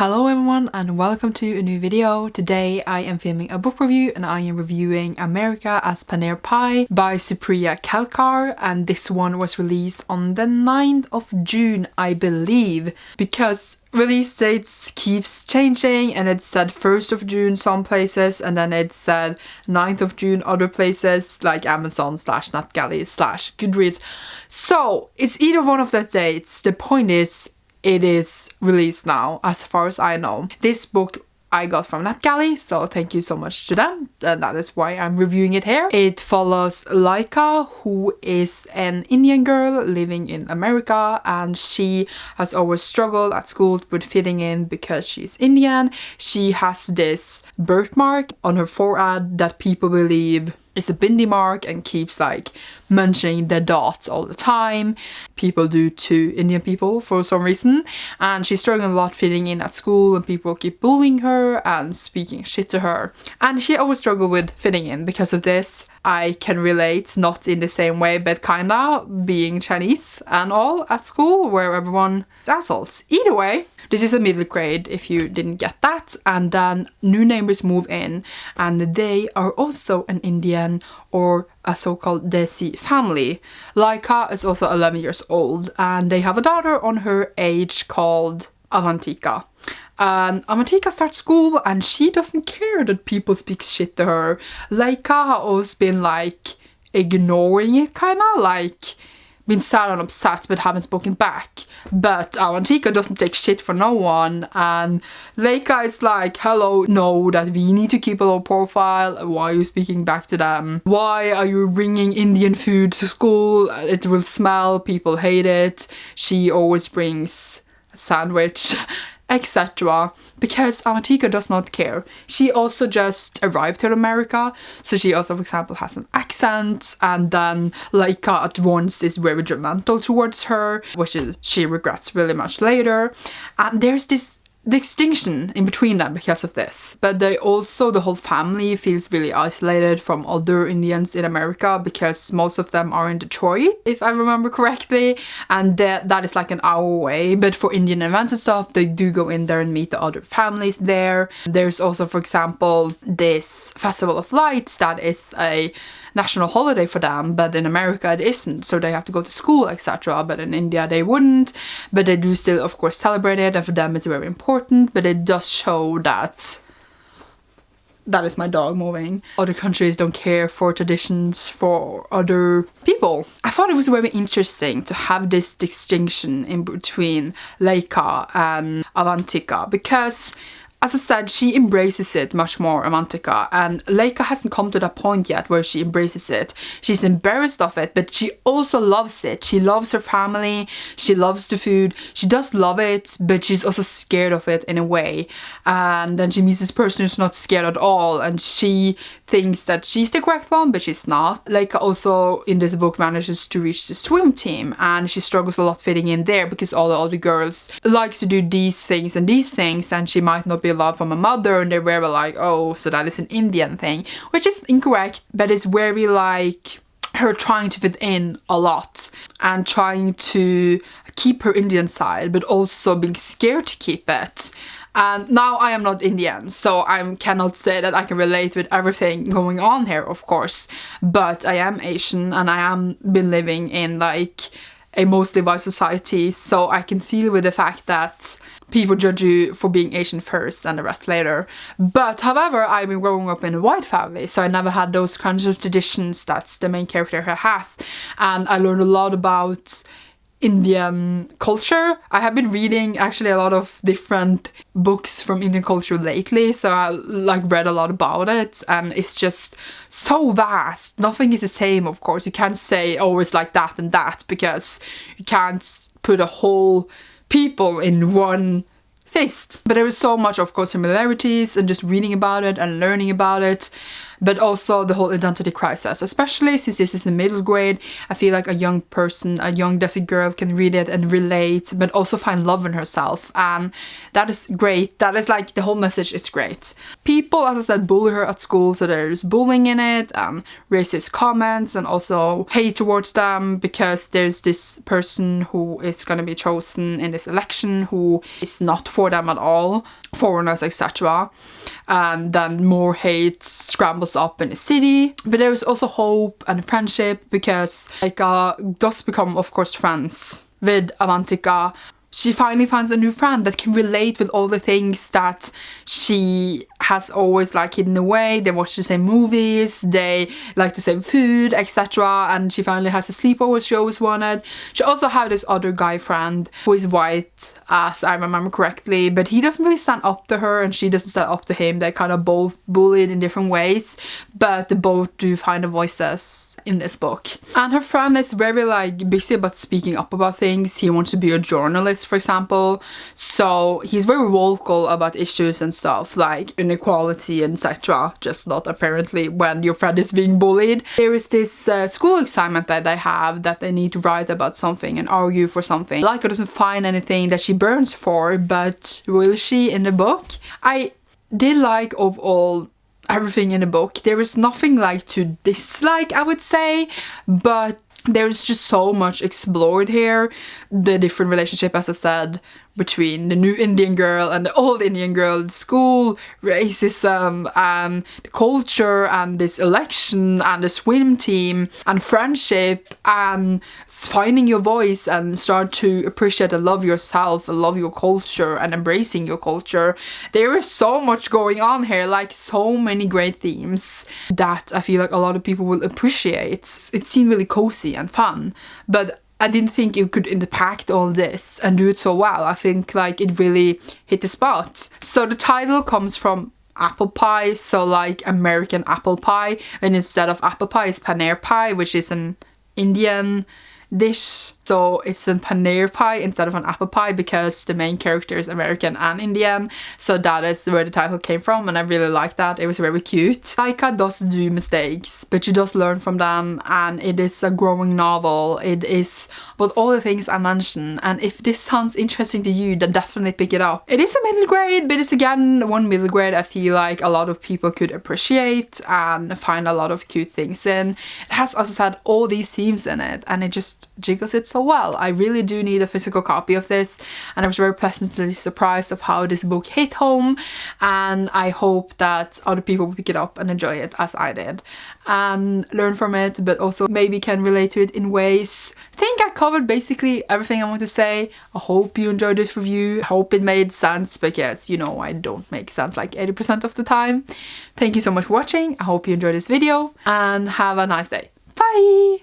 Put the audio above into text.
Hello everyone and welcome to a new video. Today I am filming a book review and I am reviewing America as Paneer Pie by Supriya Kelkar, and this one was released on the 9th of June, I believe, because release dates keeps changing and it said 1st of June some places and then it said 9th of June other places like Amazon / NetGalley / Goodreads. So it's either one of those dates. The point is, it is released now, as far as I know. This book I got from NetGalley, so thank you so much to them, and that is why I'm reviewing it here. It follows Laika, who is an Indian girl living in America, and she has always struggled at school with fitting in because she's Indian. She has this birthmark on her forehead that people believe is a bindi mark and keeps like mentioning the dots all the time. People do to Indian people for some reason, and she's struggling a lot fitting in at school and people keep bullying her and speaking shit to her, and she always struggled with fitting in because of this. I can relate, not in the same way, but kinda, being Chinese and all at school where everyone is assholes. Either way, this is a middle grade if you didn't get that, and then new neighbors move in and they are also an Indian or a so-called Desi family. Laika is also 11 years old and they have a daughter on her age called Avantika. Avantika starts school and she doesn't care that people speak shit to her. Laika has always been like ignoring it, kinda like been sad and upset but haven't spoken back. But Avantika doesn't take shit for no one, and Laika is like, hello, know that we need to keep a low profile. Why are you speaking back to them? Why are you bringing Indian food to school? It will smell, people hate it. She always brings a sandwich, etc. Because Avantika does not care. She also just arrived to America, so she also, for example, has an accent, and then Laika at once is very judgmental towards her, which she regrets really much later. And there's this distinction in between them because of this. But they also, the whole family feels really isolated from other Indians in America because most of them are in Detroit, if I remember correctly, and that is like an hour away. But for Indian events and stuff, they do go in there and meet the other families there. There's also, for example, this Festival of Lights that is a national holiday for them, but in America it isn't, so they have to go to school, etc. But in India they wouldn't, but they do still of course celebrate it, and for them it's very important. But it does show that is my dog moving. Other countries don't care for traditions for other people. I thought it was very interesting to have this distinction in between Laika and Avantika because, as I said, she embraces it much more, Avantika, and Laika hasn't come to that point yet where she embraces it. She's embarrassed of it, but she also loves it. She loves her family, she loves the food, she does love it, but she's also scared of it in a way. And then she meets this person who's not scared at all, and she thinks that she's the correct one, but she's not. Laika also, in this book, manages to reach the swim team, and she struggles a lot fitting in there because all the other girls likes to do these things, and she might not be love from a mother, and they were like, oh, so that is an Indian thing, which is incorrect, but it's very like her trying to fit in a lot and trying to keep her Indian side, but also being scared to keep it. And now I am not Indian, so I cannot say that I can relate with everything going on here, of course, but I am Asian and I am been living in like a mostly white society, so I can feel with the fact that people judge you for being Asian first and the rest later. But however, I've been growing up in a white family, so I never had those kinds of traditions that the main character here has, and I learned a lot about Indian culture. I have been reading actually a lot of different books from Indian culture lately, so I like read a lot about it, and it's just so vast. Nothing is the same, of course. You can't say, oh, it's like that and that, because you can't put a whole people in one fist. But there is so much, of course, similarities, and just reading about it and learning about it but also the whole identity crisis, especially since this is in middle grade. I feel like a young person, a young Desi girl can read it and relate, but also find love in herself, and that is great. That is like, the whole message is great. People, as I said, bully her at school, so there's bullying in it, and racist comments, and also hate towards them because there's this person who is going to be chosen in this election who is not for them at all, foreigners, etc. And then more hate scrambles up in the city. But there is also hope and friendship because Laika does become, of course, friends with Avantika. She finally finds a new friend that can relate with all the things that she has always like hidden away. They watch the same movies, they like the same food, etc. And she finally has a sleepover she always wanted. She also has this other guy friend who is white, as I remember correctly, but he doesn't really stand up to her and she doesn't stand up to him. They're kind of both bullied in different ways, but they both do find their voices in this book. And her friend is very like busy about speaking up about things. He wants to be a journalist, for example, so he's very vocal about issues and stuff like inequality, etc. Just not apparently when your friend is being bullied. There is this school assignment that they have that they need to write about something and argue for something. Laika doesn't find anything that she burns for, but will she in the book? I did like overall everything in the book. There is nothing like to dislike, I would say, but there's just so much explored here. The different relationship, as I said, between the new Indian girl and the old Indian girl, school, racism, and the culture, and this election, and the swim team, and friendship, and finding your voice and start to appreciate and love yourself, and love your culture, and embracing your culture. There is so much going on here, like so many great themes that I feel like a lot of people will appreciate. It seemed really cozy and fun, but I didn't think it could impact all this and do it so well. I think like it really hit the spot. So the title comes from apple pie, so like American apple pie, and instead of apple pie is paneer pie, which is an Indian dish. So it's a paneer pie instead of an apple pie because the main character is American and Indian. So that is where the title came from, and I really like that. It was very cute. Laika does do mistakes, but she does learn from them, and it is a growing novel. It is about all the things I mentioned, and if this sounds interesting to you, then definitely pick it up. It is a middle grade, but it's again one middle grade I feel like a lot of people could appreciate and find a lot of cute things in. It has, as I said, all these themes in it, and it just jiggles it so well. I really do need a physical copy of this, and I was very pleasantly surprised of how this book hit home, and I hope that other people will pick it up and enjoy it as I did and learn from it, but also maybe can relate to it in ways. I think I covered basically everything I want to say. I hope you enjoyed this review. I hope it made sense because, you know, I don't make sense like 80% of the time. Thank you so much for watching. I hope you enjoyed this video and have a nice day. Bye!